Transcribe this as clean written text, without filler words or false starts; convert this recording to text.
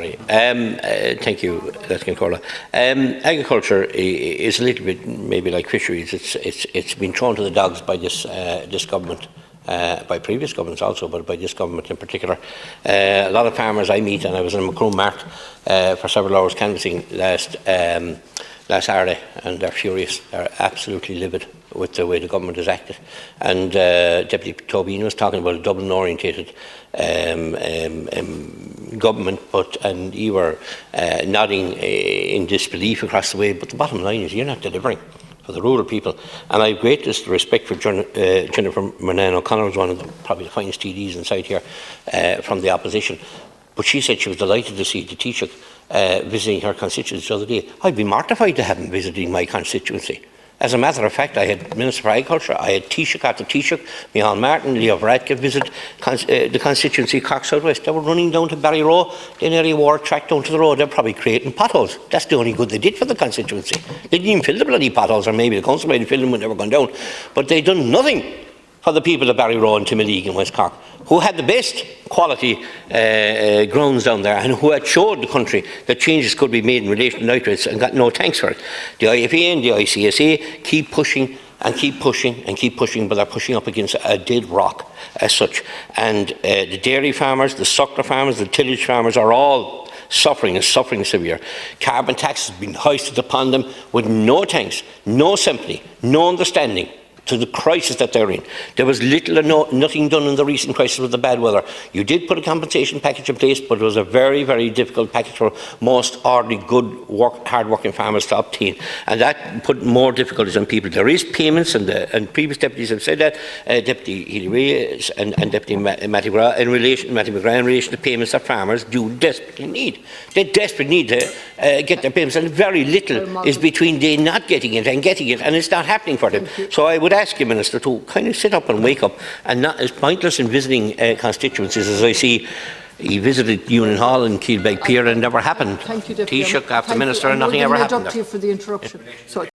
sorry. Thank you, Corla. Agriculture is a little bit maybe like fisheries. It's been thrown to the dogs by this government, by previous governments also, but by this government in particular. A lot of farmers I meet, and I was in Macroom Market for several hours canvassing last Saturday, and they're furious. They're absolutely livid with the way the government has acted. And Deputy Tobin was talking about a Dublin-orientated government, and you were nodding in disbelief across the way. But the bottom line is you're not delivering for the rural people. And I have greatest respect for Jennifer Murnane O'Connor, who's one of probably the finest TDs inside here from the opposition. But she said she was delighted to see the Taoiseach visiting her constituency the other day. I'd be mortified to have him visiting my constituency. As a matter of fact, I had Minister for Agriculture, I had Taoiseach after Taoiseach, Micheál Martin, Leo Varadkar visit the constituency of Cork South West. They were running down to Barryrow, they nearly wore a track down to the road. They're probably creating potholes. That's the only good they did for the constituency. They didn't even fill the bloody potholes, or maybe the council might have filled them when they were gone down. But they'd done nothing for the people of Barryrow and Timoleague in West Cork, who had the best quality grounds down there, and who had showed the country that changes could be made in relation to nitrates, and got no thanks for it. The IFA and the ICSA keep pushing and keep pushing and keep pushing, but they're pushing up against a dead rock as such. And the dairy farmers, the suckler farmers, the tillage farmers are all suffering severe. Carbon tax has been hoisted upon them with no thanks, no sympathy, no understanding to the crisis that they're in. There was little or nothing done in the recent crisis with the bad weather. You did put a compensation package in place, but it was a very, very difficult package for most ordinary, hard-working farmers to obtain, and that put more difficulties on people. There is payments, and previous deputies have said that, Deputy Healy Ray and Deputy Matty McGrath in relation to payments that farmers do desperately need. They desperately need to get their payments, and very little is between they not getting it and getting it, and it's not happening for them. So I would ask you, Minister, to kind of sit up and wake up, and not as pointless in visiting constituencies as I see. He visited Union Hall and Keelbeg Pier and never happened. Thank you, Deputy. Taoiseach after Minister and nothing ever happened. Thank you for the interruption. So